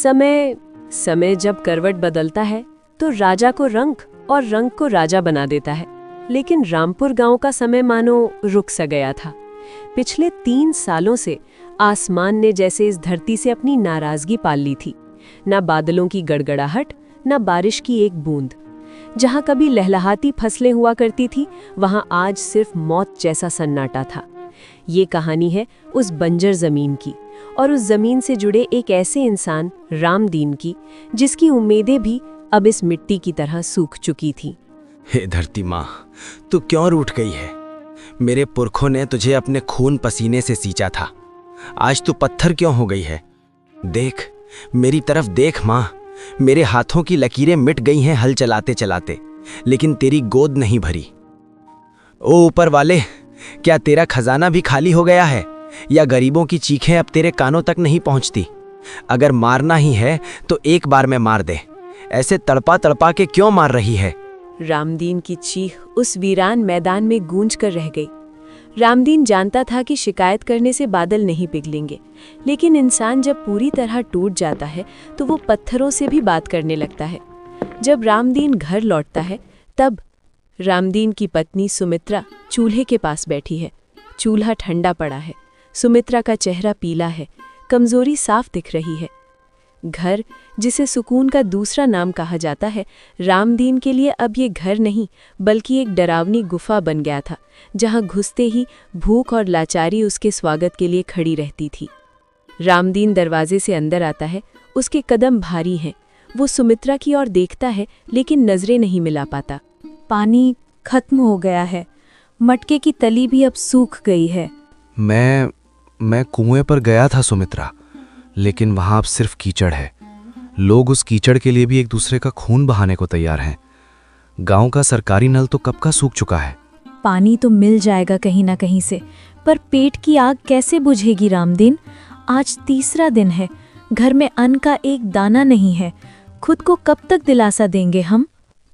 समय समय जब करवट बदलता है तो राजा को रंक और रंक को राजा बना देता है। लेकिन रामपुर गांव का समय मानो रुक सा गया था। पिछले 3 सालों से आसमान ने जैसे इस धरती से अपनी नाराजगी पाल ली थी। ना बादलों की गड़गड़ाहट, ना बारिश की एक बूंद। जहां कभी लहलहाती फसलें हुआ करती थी, वहां आज सिर्फ मौत जैसा सन्नाटा था। ये कहानी है उस बंजर जमीन की और उस जमीन से जुड़े एक ऐसे इंसान रामदीन की, जिसकी उम्मीदें भी अब इस मिट्टी की तरह सूख चुकी थी। हे धरती माँ, तू क्यों रूठ गई है? मेरे पुरखों ने तुझे अपने खून पसीने से सींचा था, आज तू पत्थर क्यों हो गई है? देख, मेरी तरफ देख माँ, मेरे हाथों की लकीरें मिट गई हैं हल चलाते चलाते, लेकिन तेरी गोद नहीं भरी। ओ ऊपर वाले, क्या तेरा खजाना भी खाली हो गया है, या गरीबों की चीखें अब तेरे कानों तक नहीं पहुंचती? अगर मारना ही है तो एक बार में मार दे, ऐसे तड़पा तड़पा के क्यों मार रही है? रामदीन की चीख उस वीरान मैदान में गूंज कर रह गई। रामदीन जानता था कि शिकायत करने से बादल नहीं पिघलेंगे, लेकिन इंसान जब पूरी तरह टूट जाता है तो वो पत्थरों से भी बात करने लगता है। जब रामदीन घर लौटता है, तब रामदीन की पत्नी सुमित्रा चूल्हे के पास बैठी है। चूल्हा ठंडा पड़ा है, सुमित्रा का चेहरा पीला है, कमजोरी साफ दिख रही है। घर, जिसे सुकून का दूसरा नाम कहा जाता है, रामदीन के लिए अब ये घर नहीं बल्कि एक डरावनी गुफा बन गया था, जहां घुसते ही भूख और लाचारी उसके स्वागत के लिए खड़ी रहती थी। रामदीन दरवाजे से अंदर आता है, उसके कदम भारी हैं। वो सुमित्रा की ओर देखता है, लेकिन नजरें नहीं मिला पाता। पानी खत्म हो गया है, मटके की तली भी अब सूख गई है। मैं कुएं पर गया था सुमित्रा, लेकिन वहां अब सिर्फ कीचड़ है। लोग उस कीचड़ के लिए भी एक दूसरे का खून बहाने को तैयार हैं। गांव का सरकारी नल तो कब का सूख चुका है। पानी तो मिल जाएगा कहीं ना कहीं से, पर पेट की आग कैसे बुझेगी रामदीन? आज तीसरा दिन है, घर में अन्न का एक दाना नहीं है। खुद को कब तक दिलासा देंगे हम?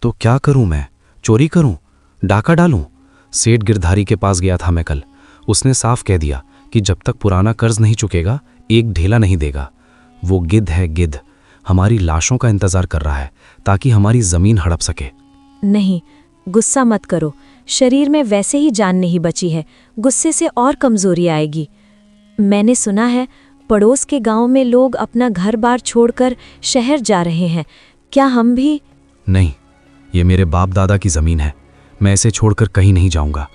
तो क्या करूं मैं? चोरी करूं? डाका डालूं? सेठ गिरधारी के पास गया था मैं कल। उसने साफ कह दिया कि जब तक पुराना कर्ज नहीं चुकेगा, एक ढेला नहीं देगा। वो गिद्ध है, गिद्ध हमारी लाशों का इंतजार कर रहा है ताकि हमारी जमीन हड़प सके। नहीं, गुस्सा मत करो, शरीर में वैसे ही जान नहीं बची है, गुस्से से और कमजोरी आएगी। मैंने सुना है पड़ोस के गांव में लोग अपना घर बार छोड़कर शहर जा रहे हैं, क्या हम भी? नहीं, ये मेरे बाप दादा की जमीन है, मैं इसे छोड़कर कहीं नहीं जाऊंगा।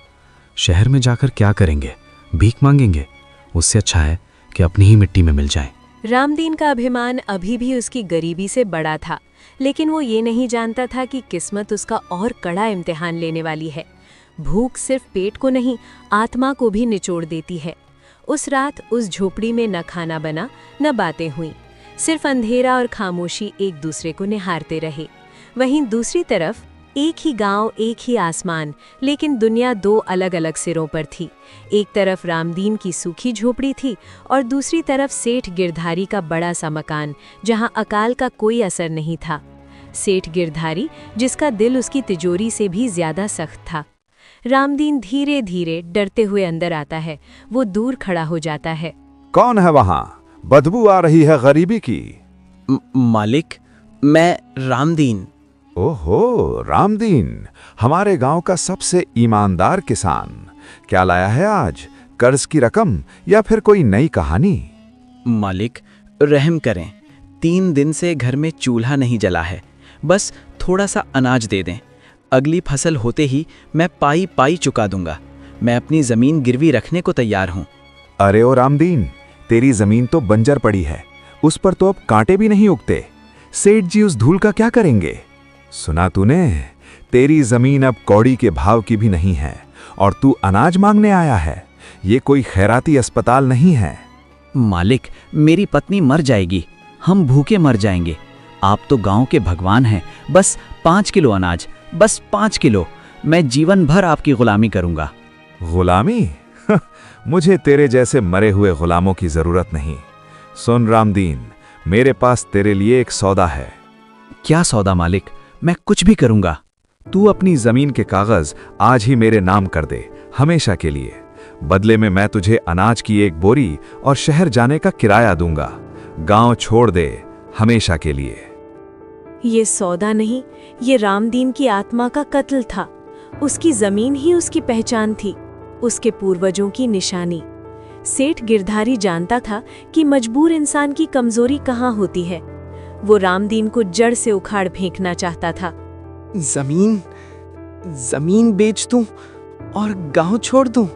शहर में जाकर क्या करेंगे? भीख मांगेंगे? उससे अच्छा है कि अपनी ही मिट्टी में मिल जाएं। रामदीन का अभिमान अभी भी उसकी गरीबी से बड़ा था, लेकिन वो ये नहीं जानता था कि किस्मत उसका और कड़ा इम्तिहान लेने वाली है। भूख सिर्फ पेट को नहीं, आत्मा को भी निचोड़ देती है। उस रात उस झोपड़ी में न खाना बना, न बातें हुई, सिर्फ अंधेरा और खामोशी एक दूसरे को निहारते रहे। वहीं दूसरी तरफ एक ही गांव, एक ही आसमान, लेकिन दुनिया 2 अलग अलग सिरों पर थी। एक तरफ रामदीन की सूखी झोपड़ी थी और दूसरी तरफ सेठ गिरधारी का बड़ा सा मकान, जहां अकाल का कोई असर नहीं था। सेठ गिरधारी, जिसका दिल उसकी तिजोरी से भी ज्यादा सख्त था। रामदीन धीरे धीरे डरते हुए अंदर आता है। वो दूर खड़ा हो जाता है। कौन है वहां? बदबू आ रही है गरीबी की। मालिक, मैं रामदीन। ओहो, रामदीन, हमारे गांव का सबसे ईमानदार किसान। क्या लाया है आज? कर्ज की रकम या फिर कोई नई कहानी? मालिक, रहम करें, 3 दिन से घर में चूल्हा नहीं जला है, बस थोड़ा सा अनाज दे दें। अगली फसल होते ही मैं पाई पाई चुका दूंगा। मैं अपनी जमीन गिरवी रखने को तैयार हूं। अरे ओ रामदीन, तेरी जमीन तो बंजर पड़ी है, उस पर तो अब कांटे भी नहीं उगते। सेठ जी उस धूल का क्या करेंगे? सुना तूने, तेरी जमीन अब कौड़ी के भाव की भी नहीं है और तू अनाज मांगने आया है। ये कोई खैराती अस्पताल नहीं है। मालिक, मेरी पत्नी मर जाएगी, हम भूखे मर जाएंगे। आप तो गांव के भगवान हैं, बस 5 किलो अनाज, बस 5 किलो। मैं जीवन भर आपकी गुलामी करूंगा। गुलामी? मुझे तेरे जैसे मरे हुए गुलामों की जरूरत नहीं। सुन रामदीन, मेरे पास तेरे लिए एक सौदा है। क्या सौदा मालिक? मैं कुछ भी करूंगा। तू अपनी जमीन के कागज आज ही मेरे नाम कर दे, हमेशा के लिए। बदले में मैं तुझे अनाज की एक बोरी और शहर जाने का किराया दूंगा। गांव छोड़ दे, हमेशा के लिए। ये सौदा नहीं, ये रामदीन की आत्मा का कत्ल था। उसकी जमीन ही उसकी पहचान थी, उसके पूर्वजों की निशानी। सेठ गिरधारी जानता था कि मजबूर इंसान की कमजोरी कहाँ होती है। वो रामदीन को जड़ से उखाड़ फेंकना चाहता था। जमीन बेच दूं और गांव छोड़ दूं?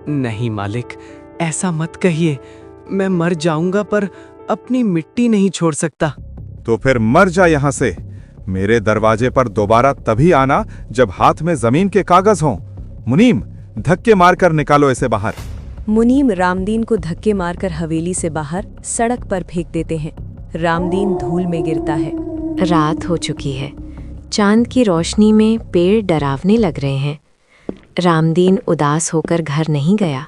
नहीं मालिक, ऐसा मत कहिए। मैं मर जाऊंगा पर अपनी मिट्टी नहीं छोड़ सकता। तो फिर मर जा यहां से। मेरे दरवाजे पर दोबारा तभी आना जब हाथ में जमीन के कागज हों। मुनीम, धक्के मारकर निकालो इसे बाहर। मुनीम रामदीन को धक्के मारकर हवेली से बाहर सड़क पर फेंक देते हैं। रामदीन धूल में गिरता है। रात हो चुकी है। चांद की रोशनी में पेड़ डरावने लग रहे हैं। रामदीन उदास होकर घर नहीं गया,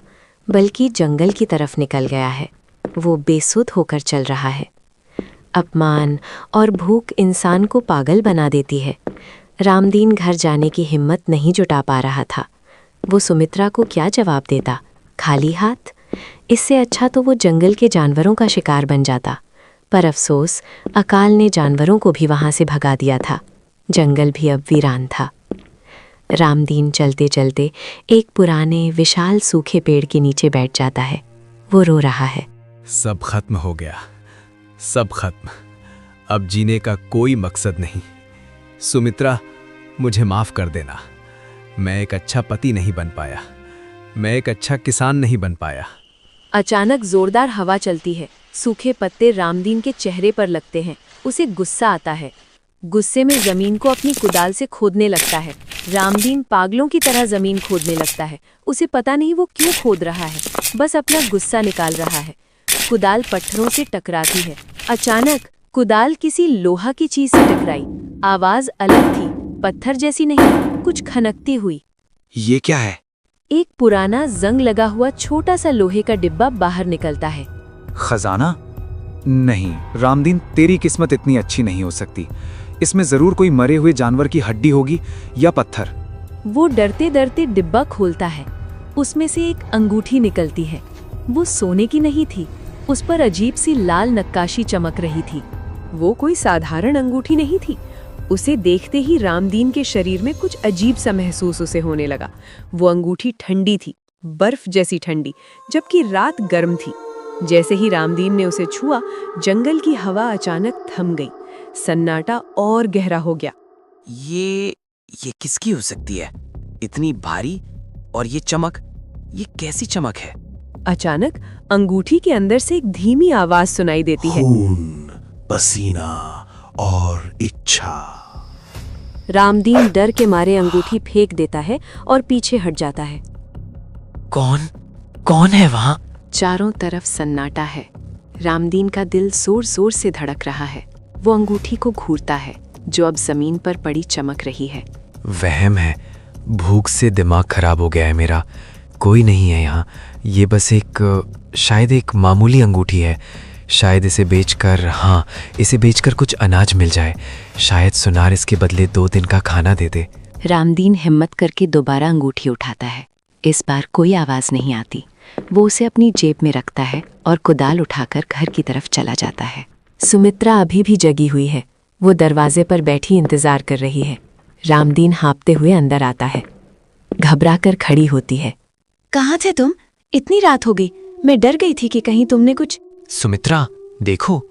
बल्कि जंगल की तरफ निकल गया है। वो बेसुध होकर चल रहा है। अपमान और भूख इंसान को पागल बना देती है। रामदीन घर जाने की हिम्मत नहीं जुटा पा रहा था। वो सुमित्रा को क्या जवाब देता? खाली हाथ? इससे अच्छा तो वो जंगल के जानवरों का शिकार बन जाता। पर अफसोस, अकाल ने जानवरों को भी वहां से भगा दिया था। जंगल भी अब वीरान था। रामदीन चलते चलते एक पुराने विशाल सूखे पेड़ के नीचे बैठ जाता है। वो रो रहा है। सब खत्म हो गया, सब खत्म। अब जीने का कोई मकसद नहीं। सुमित्रा, मुझे माफ कर देना। मैं एक अच्छा पति नहीं बन पाया, मैं एक अच्छा किसान नहीं बन पाया। अचानक जोरदार हवा चलती है। सूखे पत्ते रामदीन के चेहरे पर लगते हैं। उसे गुस्सा आता है। गुस्से में जमीन को अपनी कुदाल से खोदने लगता है। रामदीन पागलों की तरह जमीन खोदने लगता है। उसे पता नहीं वो क्यों खोद रहा है, बस अपना गुस्सा निकाल रहा है। कुदाल पत्थरों से टकराती है। अचानक कुदाल किसी लोहा की चीज से टकराई। आवाज अलग थी, पत्थर जैसी नहीं, कुछ खनकती हुई। ये क्या है? एक पुराना जंग लगा हुआ छोटा सा लोहे का डिब्बा बाहर निकलता है। खजाना? नहीं रामदीन, तेरी किस्मत इतनी अच्छी नहीं हो सकती। इसमें जरूर कोई मरे हुए जानवर की हड्डी होगी या पत्थर। वो डरते डरते डिब्बा खोलता है। उसमें से एक अंगूठी निकलती है। वो सोने की नहीं थी, उस पर अजीब सी लाल नक्काशी चमक रही थी। वो कोई साधारण अंगूठी नहीं थी। उसे देखते ही रामदीन के शरीर में कुछ अजीब सा महसूस उसे होने लगा। वो अंगूठी ठंडी थी, बर्फ जैसी ठंडी, जबकि रात गर्म थी। जैसे ही रामदीन ने उसे छुआ, जंगल की हवा अचानक थम गई। सन्नाटा और गहरा हो गया। ये किसकी हो सकती है? इतनी भारी और ये चमक, ये कैसी चमक है? अचानक अंगूठी के अंदर से एक धीमी आवाज सुनाई देती है। खून, पसीना और इच्छा। रामदीन डर के मारे अंगूठी फेंक देता है और पीछे हट जाता है। कौन है वहां? चारों तरफ सन्नाटा है। रामदीन का दिल जोर जोर से धड़क रहा है। वो अंगूठी को घूरता है, जो अब जमीन पर पड़ी चमक रही है। वहम है, भूख से दिमाग खराब हो गया है मेरा। कोई नहीं है यहाँ। ये बस शायद एक मामूली अंगूठी है। शायद इसे बेचकर कुछ अनाज मिल जाए। शायद सुनार इसके बदले 2 दिन का खाना दे दे। रामदीन हिम्मत करके दोबारा अंगूठी उठाता है। इस बार कोई आवाज नहीं आती। वो उसे अपनी जेब में रखता है और कुदाल उठाकर घर की तरफ चला जाता है। सुमित्रा अभी भी जगी हुई है। वो दरवाजे पर बैठी इंतजार कर रही है। रामदीन हाँपते हुए अंदर आता है। घबराकर खड़ी होती है। कहाँ थे तुम? इतनी रात हो गई। मैं डर गई थी कि कहीं तुमने कुछ। सुमित्रा, देखो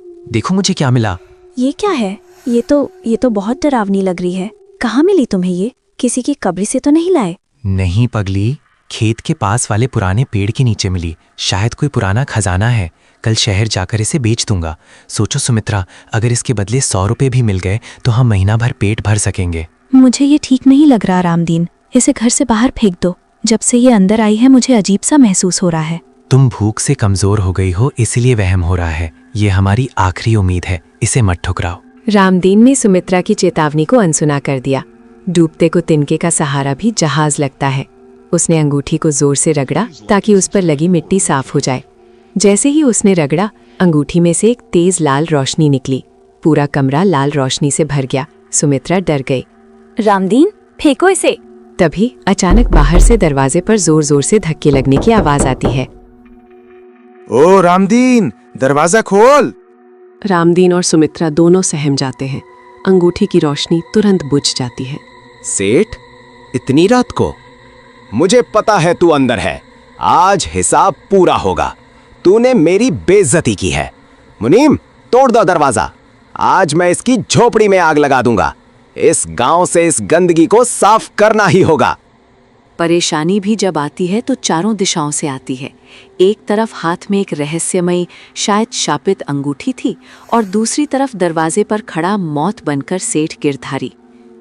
मुझे क्या मिला। ये क्या है? ये तो बहुत डरावनी लग रही है। कहाँ मिली तुम्हें ये? किसी की कब्र से तो नहीं लाए? नहीं पगली, खेत के पास वाले पुराने पेड़ के नीचे मिली। शायद कोई पुराना खजाना है। कल शहर जाकर इसे बेच दूंगा। सोचो सुमित्रा, अगर इसके बदले 100 रुपए भी मिल गए तो हम महीना भर पेट भर सकेंगे। मुझे ये ठीक नहीं लग रहा रामदीन। इसे घर से बाहर फेंक दो। जब से ये अंदर आई है मुझे अजीब सा महसूस हो रहा है। तुम भूख से कमजोर हो गई हो, इसलिए वहम हो रहा है। ये हमारी आखिरी उम्मीद है, इसे मत ठुकराओ। रामदीन ने सुमित्रा की चेतावनी को अनसुना कर दिया। डूबते को तिनके का सहारा भी जहाज लगता है। उसने अंगूठी को जोर से रगड़ा ताकि उस पर लगी मिट्टी साफ हो जाए। जैसे ही उसने रगड़ा, अंगूठी में से एक तेज लाल रोशनी निकली। पूरा कमरा लाल रोशनी से भर गया। सुमित्रा डर गई। रामदीन, फेंको इसे। तभी अचानक बाहर से दरवाजे पर जोर जोर से धक्के लगने की आवाज आती है। ओ रामदीन, दरवाजा खोल। रामदीन और सुमित्रा दोनों सहम जाते हैं। अंगूठी की रोशनी तुरंत बुझ जाती है। सेठ, इतनी रात को? मुझे पता है तू अंदर है। आज हिसाब पूरा होगा। तूने मेरी बेइज्जती की है। मुनीम, तोड़ दो दरवाजा। आज मैं इसकी झोपड़ी में आग लगा दूंगा। इस गांव से इस गंदगी को साफ करना ही होगा। परेशानी भी जब आती है तो चारों दिशाओं से आती है। एक तरफ हाथ में एक रहस्यमयी, शायद शापित अंगूठी थी और दूसरी तरफ दरवाजे पर खड़ा मौत बनकर सेठ गिरधारी।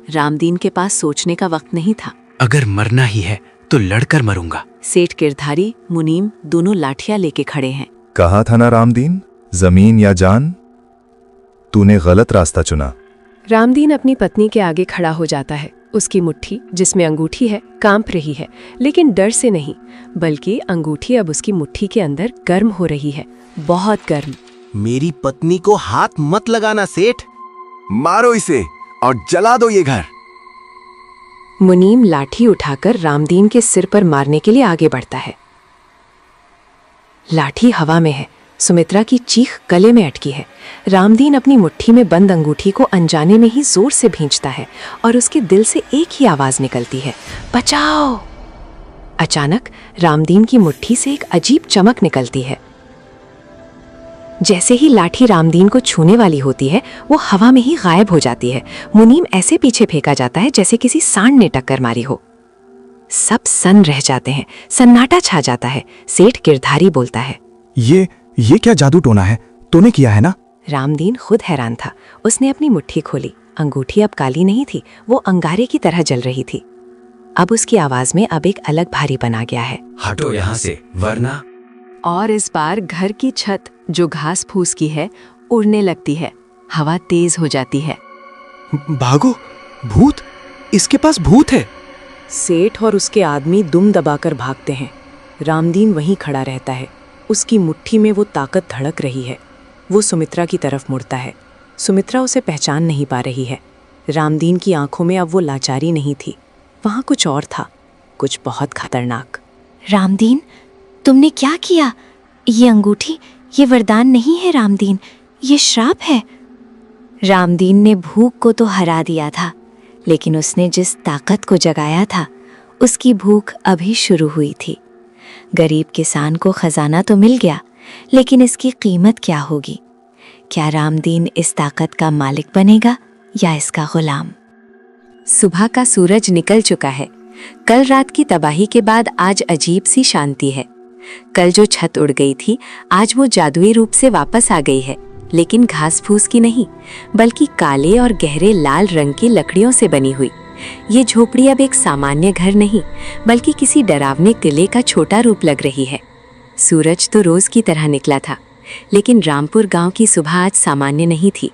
रामदीन के पास सोचने का वक्त नहीं था। अगर मरना ही है तो लड़कर मरूंगा। सेठ गिरधारी, मुनीम दोनों लाठियां लेके खड़े हैं। कहा था ना रामदीन, जमीन या जान? तूने गलत रास्ता चुना। रामदीन अपनी पत्नी के आगे खड़ा हो जाता है। उसकी मुट्ठी, जिसमें अंगूठी है, कांप रही है, लेकिन डर से नहीं, बल्कि अंगूठी अब उसकी मुट्ठी के अंदर गर्म हो रही है, बहुत गर्म। मेरी पत्नी को हाथ मत लगाना सेठ। मारो इसे और जला दो ये घर। मुनीम लाठी उठाकर रामदीन के सिर पर मारने के लिए आगे बढ़ता है। लाठी हवा में है। सुमित्रा की चीख गले में अटकी है। रामदीन अपनी मुट्ठी में बंद अंगूठी को अनजाने में ही जोर से भींचता है और उसके दिल से एक ही आवाज निकलती है, बचाओ। अचानक रामदीन की मुट्ठी से एक अजीब चमक निकलती है। जैसे ही लाठी रामदीन को छूने वाली होती है, वो हवा में ही गायब हो जाती है। मुनीम ऐसे पीछे फेंका जाता है जैसे किसी सांड ने टक्कर मारी हो। सब सन्न रह जाते हैं। सन्नाटा छा जाता है। सेठ गिरधारी बोलता है, ये क्या जादू टोना है? तूने किया है ना? रामदीन खुद हैरान था। उसने अपनी मुट्ठी खोली। अंगूठी अब काली नहीं थी, वो अंगारे की तरह जल रही थी। अब उसकी आवाज में अब एक अलग भारी बना गया है, हटो यहाँ से, वरना। और इस बार घर की छत, जो घास फूस की है, उड़ने लगती है। हवा तेज हो जाती है। भागो, भूत! इसके पास भूत है। सेठ और उसके आदमी दुम दबाकर भागते हैं। रामदीन वहीं खड़ा रहता है। उसकी मुट्ठी में वो ताकत धड़क रही है। वो सुमित्रा की तरफ मुड़ता है। सुमित्रा उसे पहचान नहीं पा रही है। रामदीन की आंखों में अब वो लाचारी नहीं थी, वहाँ कुछ और था, कुछ बहुत खतरनाक। रामदीन, तुमने क्या किया? ये अंगूठी, ये वरदान नहीं है रामदीन, ये श्राप है। रामदीन ने भूख को तो हरा दिया था, लेकिन उसने जिस ताकत को जगाया था, उसकी भूख अभी शुरू हुई थी। गरीब किसान को खजाना तो मिल गया, लेकिन इसकी कीमत क्या होगी? क्या रामदीन इस ताकत का मालिक बनेगा या इसका गुलाम? सुबह का सूरज निकल चुका है। कल रात की तबाही के बाद आज अजीब सी शांति है। कल जो छत उड़ गई थी, आज वो जादुई रूप से वापस आ गई है, लेकिन घास फूस की नहीं, बल्कि काले और गहरे लाल रंग की लकड़ियों से बनी हुई। ये झोपड़ी अब एक सामान्य घर नहीं, बल्कि किसी डरावने किले का छोटा रूप लग रही है। सूरज तो रोज की तरह निकला था, लेकिन रामपुर गांव की सुबह आज सामान्य नहीं थी।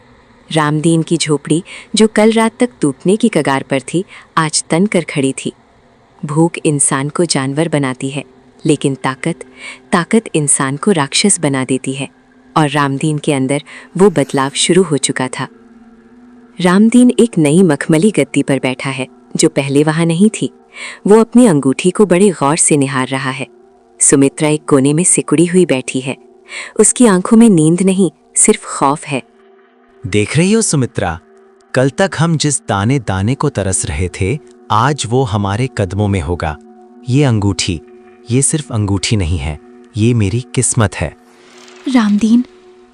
रामदीन की झोपड़ी, जो कल रात तक टूटने की कगार पर थी, आज तन कर खड़ी थी। भूख इंसान को जानवर बनाती है, लेकिन ताकत इंसान को राक्षस बना देती है, और रामदीन के अंदर वो बदलाव शुरू हो चुका था। रामदीन एक नई मखमली गद्दी पर बैठा है, जो पहले वहां नहीं थी। वो अपनी अंगूठी को बड़े गौर से निहार रहा है। सुमित्रा एक कोने में सिकुड़ी हुई बैठी है। उसकी आंखों में नींद नहीं, सिर्फ खौफ है। देख रही हो सुमित्रा, कल तक हम जिस दाने दाने को तरस रहे थे, आज वो हमारे कदमों में होगा। ये अंगूठी, ये सिर्फ अंगूठी नहीं है, ये मेरी किस्मत है। रामदीन,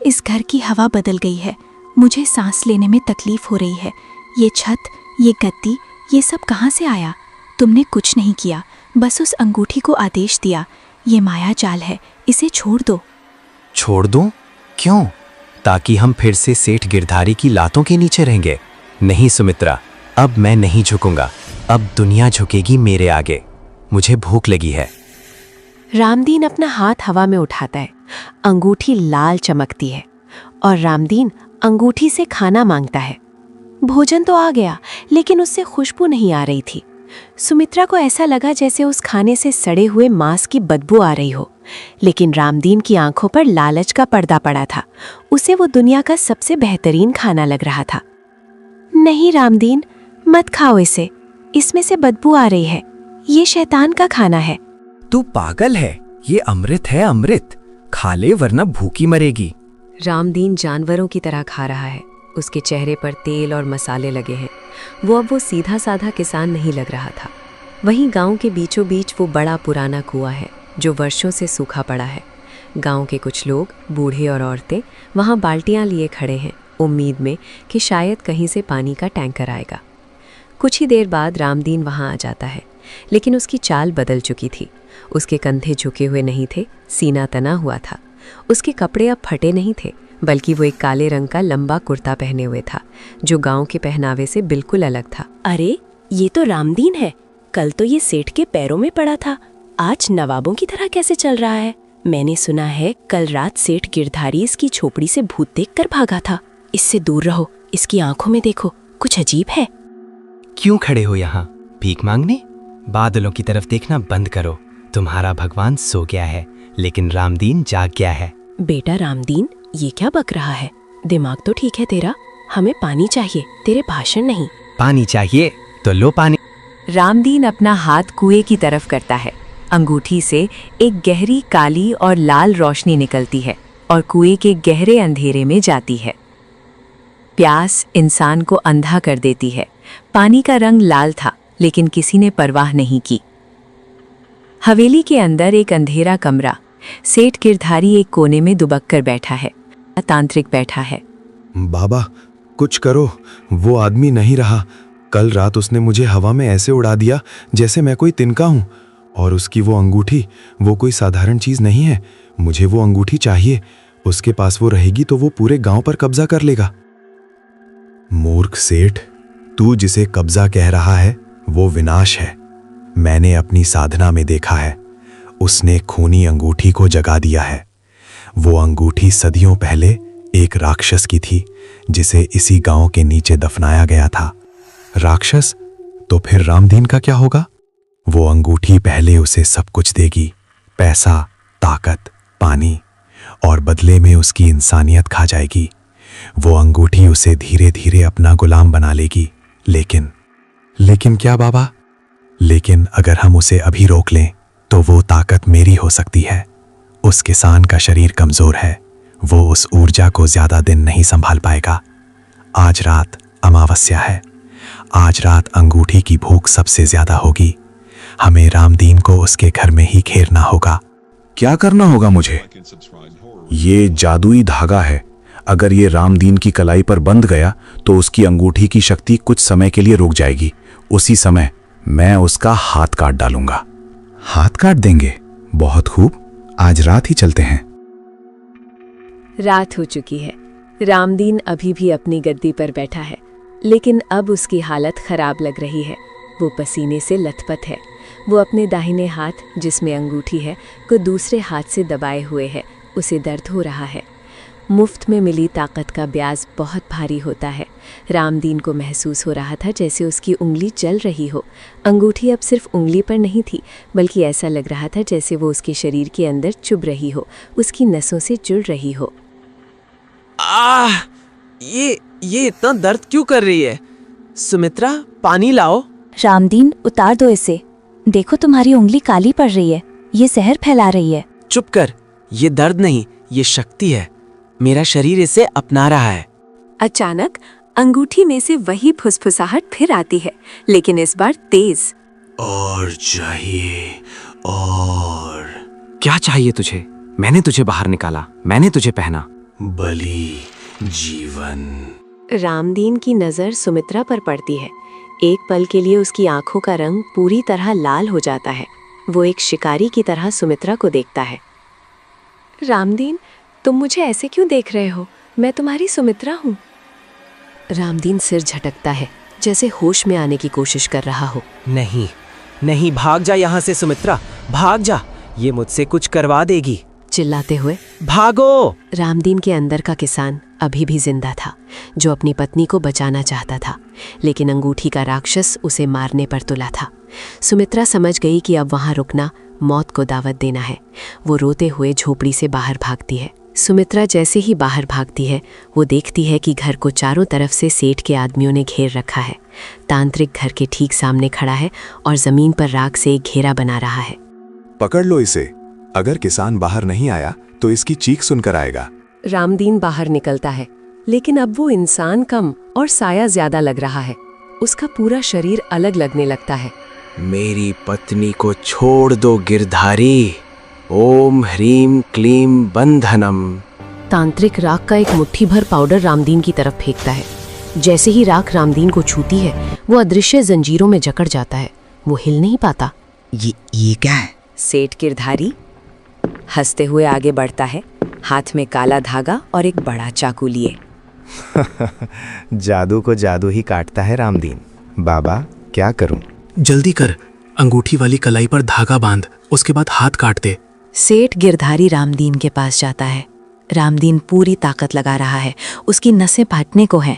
इस घर की हवा बदल गई है। मुझे सांस लेने में तकलीफ हो रही है। ये छत, ये गद्दी, ये सब कहाँ से आया? तुमने कुछ नहीं किया, बस उस अंगूठी को आदेश दिया। ये माया जाल है, इसे छोड़ दो। छोड़ दूं? क्यों? ताकि हम फिर से सेठ गिरधारी की लातों के नीचे रहेंगे? नहीं सुमित्रा, अब मैं नहीं झुकूंगा। अब दुनिया झुकेगी मेरे आगे। मुझे भूख लगी है। रामदीन अपना हाथ हवा में उठाता है। अंगूठी लाल चमकती है और रामदीन अंगूठी से खाना मांगता है। भोजन तो आ गया, लेकिन उससे खुशबू नहीं आ रही थी। सुमित्रा को ऐसा लगा जैसे उस खाने से सड़े हुए मांस की बदबू आ रही हो, लेकिन रामदीन की आंखों पर लालच का पर्दा पड़ा था। उसे वो दुनिया का सबसे बेहतरीन खाना लग रहा था। नहीं रामदीन, मत खाओ इसे, इसमें से बदबू आ रही है। ये शैतान का खाना है। तू पागल है, ये अमृत है, अमृत। खा ले वरना भूखी मरेगी। रामदीन जानवरों की तरह खा रहा है। उसके चेहरे पर तेल और मसाले लगे हैं। वो सीधा साधा किसान नहीं लग रहा था। वहीं गांव के बीचों बीच वो बड़ा पुराना कुआं है जो वर्षों से सूखा पड़ा है। गांव के कुछ लोग, बूढ़े और औरतें, वहां बाल्टियां लिए खड़े हैं, उम्मीद में कि शायद कहीं से पानी का टैंकर आएगा। कुछ ही देर बाद रामदीन वहां आ जाता है, लेकिन उसकी चाल बदल चुकी थी। उसके कंधे झुके हुए नहीं थे, सीना तना हुआ था। उसके कपड़े अब फटे नहीं थे, बल्कि वो एक काले रंग का लंबा कुर्ता पहने हुए था, जो गांव के पहनावे से बिल्कुल अलग था। अरे, ये तो रामदीन है। कल तो ये सेठ के पैरों में पड़ा था, आज नवाबों की तरह कैसे चल रहा है? मैंने सुना है कल रात सेठ गिरधारी इसकी झोपड़ी से भूत देखकर भागा था। इससे दूर रहो, इसकी आंखों में देखो, कुछ अजीब है। क्यों खड़े हो यहाँ? भीख मांगने? बादलों की तरफ देखना बंद करो। तुम्हारा भगवान सो गया है, लेकिन रामदीन जाग गया है। बेटा रामदीन, ये क्या बक रहा है? दिमाग तो ठीक है तेरा। हमें पानी चाहिए, तेरे भाषण नहीं। पानी चाहिए तो लो पानी। रामदीन अपना हाथ कुएं की तरफ करता है। अंगूठी से एक गहरी काली और लाल रोशनी निकलती है और कुएं के गहरे अंधेरे में जाती है। प्यास इंसान को अंधा कर देती है। पानी का रंग लाल था, लेकिन किसी ने परवाह नहीं की। हवेली के अंदर एक अंधेरा कमरा। सेठ गिरधारी एक कोने में दुबक कर बैठा है। तांत्रिक बैठा है। बाबा, कुछ करो, वो आदमी नहीं रहा। कल रात उसने मुझे हवा में ऐसे उड़ा दिया जैसे मैं कोई तिनका हूं। और उसकी वो अंगूठी, वो कोई साधारण चीज नहीं है। मुझे वो अंगूठी चाहिए। उसके पास वो रहेगी तो वो पूरे गांव पर कब्जा कर लेगा। मूर्ख सेठ, तू जिसे कब्जा कह रहा है वो विनाश है। मैंने अपनी साधना में देखा है, उसने खूनी अंगूठी को जगा दिया है। वो अंगूठी सदियों पहले एक राक्षस की थी, जिसे इसी गांव के नीचे दफनाया गया था। राक्षस? तो फिर रामदीन का क्या होगा? वो अंगूठी पहले उसे सब कुछ देगी, पैसा, ताकत, पानी, और बदले में उसकी इंसानियत खा जाएगी। वो अंगूठी उसे धीरे धीरे अपना गुलाम बना लेगी। लेकिन क्या बाबा? लेकिन अगर हम उसे अभी रोक लें तो वो ताकत मेरी हो सकती है। उस किसान का शरीर कमजोर है, वो उस ऊर्जा को ज्यादा दिन नहीं संभाल पाएगा। आज रात अमावस्या है। आज रात अंगूठी की भूख सबसे ज्यादा होगी। हमें रामदीन को उसके घर में ही घेरना होगा। क्या करना होगा मुझे? ये जादुई धागा है। अगर ये रामदीन की कलाई पर बंध गया तो उसकी अंगूठी की शक्ति कुछ समय के लिए रुक जाएगी। उसी समय मैं उसका हाथ काट डालूंगा। हाथ काट देंगे? बहुत खूब, आज रात ही चलते हैं। रात हो चुकी है। रामदीन अभी भी अपनी गद्दी पर बैठा है, लेकिन अब उसकी हालत खराब लग रही है। वो पसीने से लथपथ है। वो अपने दाहिने हाथ, जिसमें अंगूठी है, को दूसरे हाथ से दबाए हुए है। उसे दर्द हो रहा है। मुफ्त में मिली ताकत का ब्याज बहुत भारी होता है। रामदीन को महसूस हो रहा था जैसे उसकी उंगली जल रही हो। अंगूठी अब सिर्फ उंगली पर नहीं थी, बल्कि ऐसा लग रहा था जैसे वो उसके शरीर के अंदर चुभ रही हो, उसकी नसों से जुड़ रही हो। ये इतना दर्द क्यों कर रही है? सुमित्रा, पानी लाओ। रामदीन, उतार दो इसे। देखो, तुम्हारी उंगली काली पड़ रही है। ये जहर फैला रही है। चुप कर। ये दर्द नहीं, ये शक्ति है। मेरा शरीर इसे अपना रहा है। अचानक अंगूठी में से वही फुसफुसाहट फिर आती है, लेकिन इस बार तेज। और चाहिए, और क्या चाहिए तुझे? मैंने तुझे बाहर निकाला, मैंने तुझे पहना। बलि, जीवन। रामदीन की नजर सुमित्रा पर पड़ती है। एक पल के लिए उसकी आंखों का रंग पूरी तरह लाल हो जाता है। वो एक शिकारी की तरह सुमित्रा को देखता है। रामदीन, तुम मुझे ऐसे क्यों देख रहे हो? मैं तुम्हारी सुमित्रा हूँ। रामदीन सिर झटकता है, जैसे होश में आने की कोशिश कर रहा हो। नहीं नहीं, भाग जा यहाँ से सुमित्रा, भाग जा। ये मुझसे कुछ करवा देगी। चिल्लाते हुए भागो। रामदीन के अंदर का किसान अभी भी जिंदा था, जो अपनी पत्नी को बचाना चाहता था, लेकिन अंगूठी का राक्षस उसे मारने पर तुला था। सुमित्रा समझ गई कि अब वहां रुकना मौत को दावत देना है। वो रोते हुए झोपड़ी से बाहर भागती है। सुमित्रा जैसे ही बाहर भागती है, वो देखती है कि घर को चारों तरफ से सेठ के आदमियों ने घेर रखा है। तांत्रिक घर के ठीक सामने खड़ा है और जमीन पर राख से एक घेरा बना रहा है। पकड़ लो इसे। अगर किसान बाहर नहीं आया तो इसकी चीख सुनकर आएगा। रामदीन बाहर निकलता है, लेकिन अब वो इंसान कम और साया ज्यादा लग रहा है। उसका पूरा शरीर अलग लगने लगता है। मेरी पत्नी को छोड़ दो गिरधारी। ओम ह्रीम क्लीम बंधनम। तांत्रिक राख का एक मुट्ठी भर पाउडर रामदीन की तरफ फेंकता है। जैसे ही राख रामदीन को छूती है, वो अदृश्य जंजीरों में जकड़ जाता है। वो हिल नहीं पाता। ये क्या है? सेठ गिरधारी हंसते हुए आगे बढ़ता है, हाथ में काला धागा और एक बड़ा चाकू लिए। जादू को जादू ही काटता है रामदीन। बाबा क्या करूं? जल्दी कर, अंगूठी वाली कलाई पर धागा बांध, उसके बाद हाथ काट दे। सेठ गिरधारी रामदीन के पास जाता है। रामदीन पूरी ताकत लगा रहा है, उसकी नसें फाटने को हैं।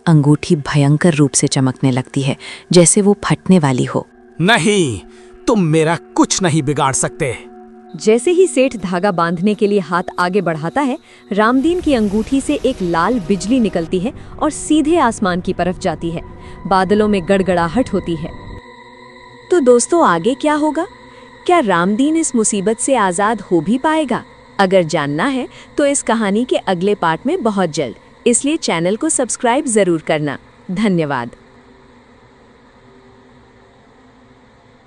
अंगूठी भयंकर रूप से चमकने लगती है, जैसे वो फटने वाली हो। नहीं, तुम मेरा कुछ नहीं बिगाड़ सकते। जैसे ही सेठ धागा बांधने के लिए हाथ आगे बढ़ाता है, रामदीन की अंगूठी से एक लाल बिजली निकलती है और सीधे आसमान की तरफ जाती है। बादलों में गड़गड़ाहट होती है। तो दोस्तों, आगे क्या होगा? क्या रामदीन इस मुसीबत से आज़ाद हो भी पाएगा? अगर जानना है तो इस कहानी के अगले पार्ट में बहुत जल्द, इसलिए चैनल को सब्सक्राइब जरूर करना। धन्यवाद।